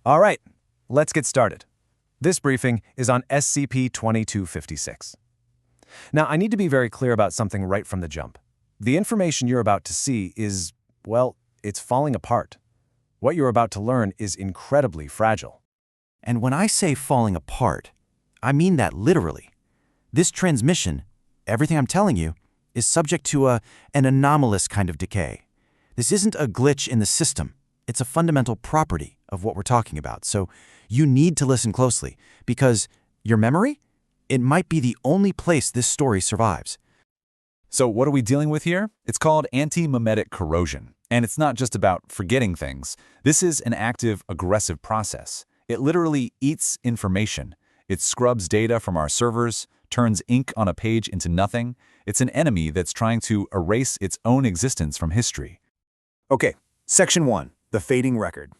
All right, let's get started. This briefing is on SCP-2256. Now, I need to be very clear about something right from the jump. The information you're about to see is, well, it's falling apart. What you're about to learn is incredibly fragile. And when I say falling apart, I mean that literally. This transmission, everything I'm telling you, is subject to an anomalous kind of decay. This isn't a glitch in the system. It's a fundamental property of what we're talking about. So you need to listen closely, because your memory, it might be the only place this story survives. So what are we dealing with here? It's called antimemetic corrosion. And it's not just about forgetting things. This is an active, aggressive process. It literally eats information. It scrubs data from our servers, turns ink on a page into nothing. It's an enemy that's trying to erase its own existence from history. Okay, Section 1, the fading record.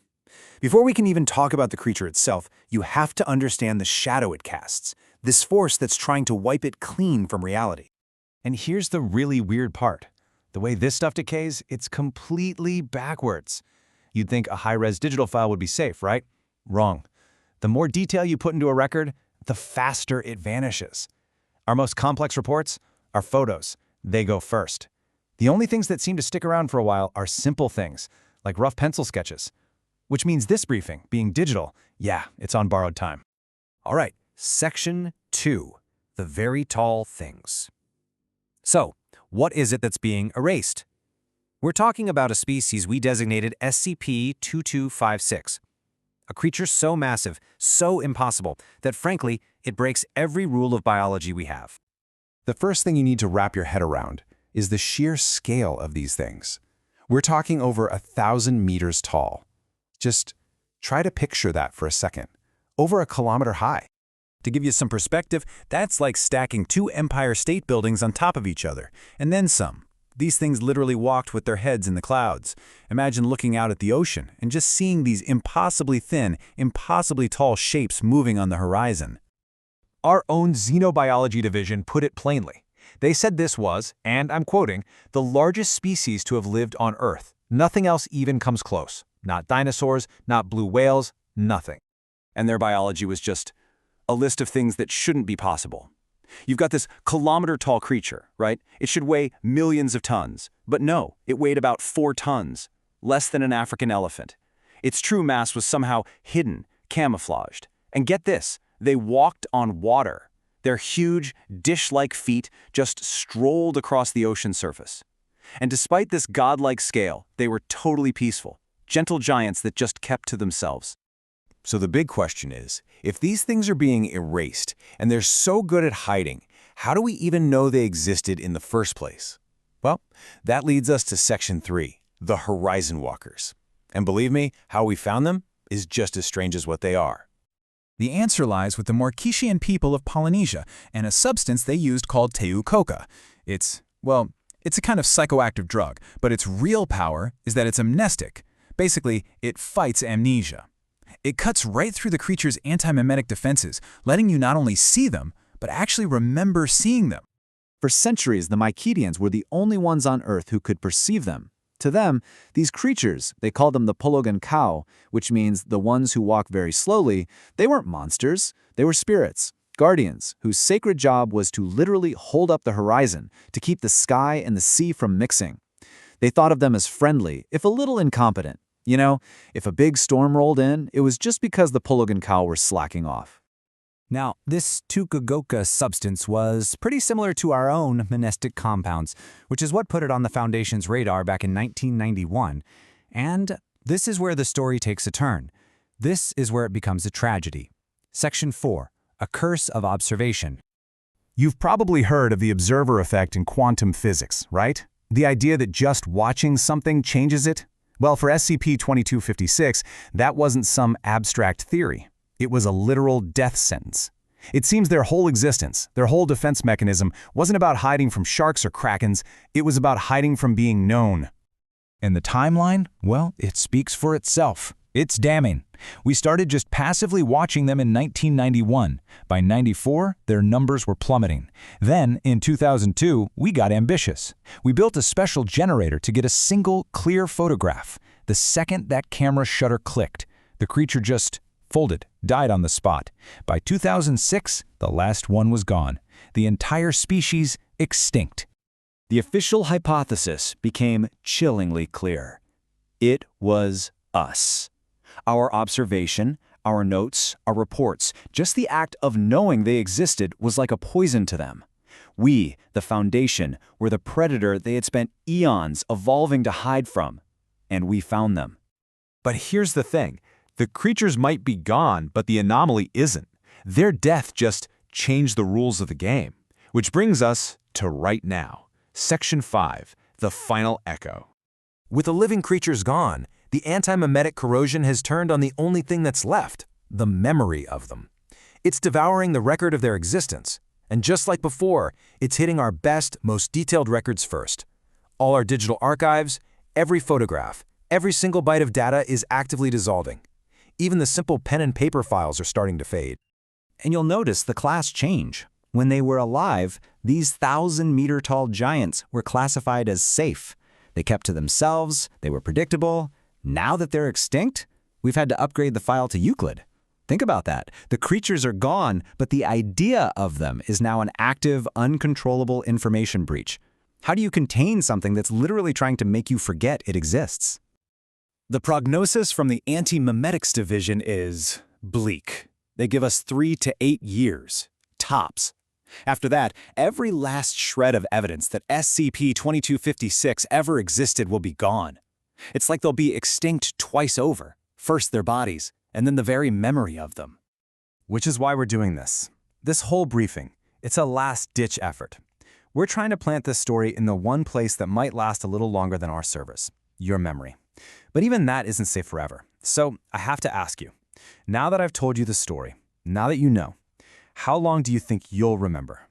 Before we can even talk about the creature itself, you have to understand the shadow it casts, this force that's trying to wipe it clean from reality. And here's the really weird part. The way this stuff decays, it's completely backwards. You'd think a high-res digital file would be safe, right? Wrong. The more detail you put into a record, the faster it vanishes. Our most complex reports are photos. They go first. The only things that seem to stick around for a while are simple things, like rough pencil sketches. Which means this briefing, being digital, yeah, it's on borrowed time. All right, Section 2, the very tall things. So, what is it that's being erased? We're talking about a species we designated SCP-2256, a creature so massive, so impossible, that frankly, it breaks every rule of biology we have. The first thing you need to wrap your head around is the sheer scale of these things. We're talking over 1,000 meters tall. Just try to picture that for a second. Over 1 kilometer high. To give you some perspective, that's like stacking 2 Empire State Buildings on top of each other, and then some. These things literally walked with their heads in the clouds. Imagine looking out at the ocean and just seeing these impossibly thin, impossibly tall shapes moving on the horizon. Our own xenobiology division put it plainly. They said this was, and I'm quoting, the largest species to have lived on Earth. Nothing else even comes close. Not dinosaurs, not blue whales, nothing. And their biology was just a list of things that shouldn't be possible. You've got this kilometer-tall creature, right? It should weigh millions of tons. But no, it weighed about 4 tons, less than an African elephant. Its true mass was somehow hidden, camouflaged. And get this, they walked on water. Their huge, dish-like feet just strolled across the ocean surface. And despite this godlike scale, they were totally peaceful, gentle giants that just kept to themselves. So the big question is, if these things are being erased and they're so good at hiding, how do we even know they existed in the first place? Well, that leads us to Section 3, the Horizon Walkers. And believe me, how we found them is just as strange as what they are. The answer lies with the Maikitian people of Polynesia and a substance they used called teu coca. It's a kind of psychoactive drug, but its real power is that it's amnestic. Basically, it fights amnesia. It cuts right through the creature's antimemetic defenses, letting you not only see them, but actually remember seeing them. For centuries, the Maikitians were the only ones on Earth who could perceive them. To them, these creatures, they called them the pologan cow, which means the ones who walk very slowly, they weren't monsters, they were spirits, guardians, whose sacred job was to literally hold up the horizon, to keep the sky and the sea from mixing. They thought of them as friendly, if a little incompetent. You know, if a big storm rolled in, it was just because the pologan cow were slacking off. Now, this tukagoka substance was pretty similar to our own monastic compounds, which is what put it on the Foundation's radar back in 1991. And this is where the story takes a turn. This is where it becomes a tragedy. Section 4, a curse of observation. You've probably heard of the observer effect in quantum physics, right? The idea that just watching something changes it? Well, for SCP-2256, that wasn't some abstract theory. It was a literal death sentence. It seems their whole existence, their whole defense mechanism, wasn't about hiding from sharks or krakens, it was about hiding from being known. And the timeline? Well, it speaks for itself. It's damning. We started just passively watching them in 1991. By 94, their numbers were plummeting. Then, in 2002, we got ambitious. We built a special generator to get a single, clear photograph. The second that camera shutter clicked, The creature just folded, died on the spot. By 2006, the last one was gone. The entire species extinct. The official hypothesis became chillingly clear. It was us. Our observation, our notes, our reports, just the act of knowing they existed was like a poison to them. We, the Foundation, were the predator they had spent eons evolving to hide from. And we found them. But here's the thing. The creatures might be gone, but the anomaly isn't. Their death just changed the rules of the game. Which brings us to right now. Section 5, the final echo. With the living creatures gone, the antimemetic corrosion has turned on the only thing that's left, the memory of them. It's devouring the record of their existence. And just like before, it's hitting our best, most detailed records first. All our digital archives, every photograph, every single byte of data is actively dissolving. Even the simple pen and paper files are starting to fade. And you'll notice the class change. When they were alive, these 1,000-meter-tall giants were classified as safe. They kept to themselves, they were predictable. Now that they're extinct, we've had to upgrade the file to Euclid. Think about that. The creatures are gone, but the idea of them is now an active, uncontrollable information breach. How do you contain something that's literally trying to make you forget it exists? The prognosis from the antimemetics division is bleak. They give us 3 to 8 years, tops. After that, every last shred of evidence that SCP-2256 ever existed will be gone. It's like they'll be extinct twice over. First their bodies, and then the very memory of them. Which is why we're doing this. This whole briefing, it's a last-ditch effort. We're trying to plant this story in the one place that might last a little longer than our servers, your memory. But even that isn't safe forever. So I have to ask you, now that I've told you the story, now that you know, how long do you think you'll remember?